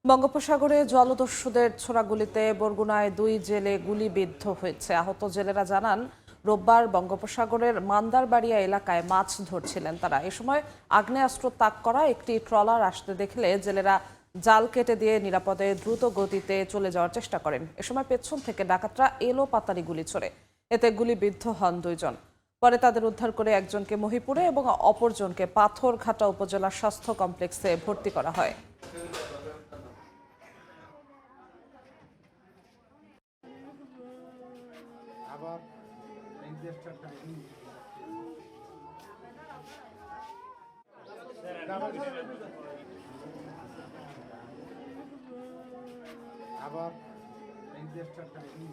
বঙ্গোপসাগরে জলদস্যুদের ছোড়া গুলিতে বরগুনায় 2 জেলে গুলিবিদ্ধ হয়েছে। আহত জেলেরা জানান, রোববার বঙ্গোপসাগরের মান্দারবাড়িয়া এলাকায় মাছ ধরছিলেন তারা। এ সময় আগ্নেয়াস্ত্র তাক করা একটি ট্রলার আসতে দেখলে জেলেরা জাল কেটে দিয়ে নিরাপদে দ্রুত গতিতে চলে যাওয়ার চেষ্টা করেন। এ সময় পেছন থেকে ডাকাতরা এলো পাতারি গুলি ছোড়ে। এতে গুলিবিদ্ধ হন 2 জন। পরে তাদের উদ্ধার করে একজনকে মহিপুরে এবং অপরজনকে পাথরঘাটা উপজেলা স্বাস্থ্য কমপ্লেক্সে ভর্তি করা হয়। আবার এই দেশটা টাইম আবার এই দেশটা টাইম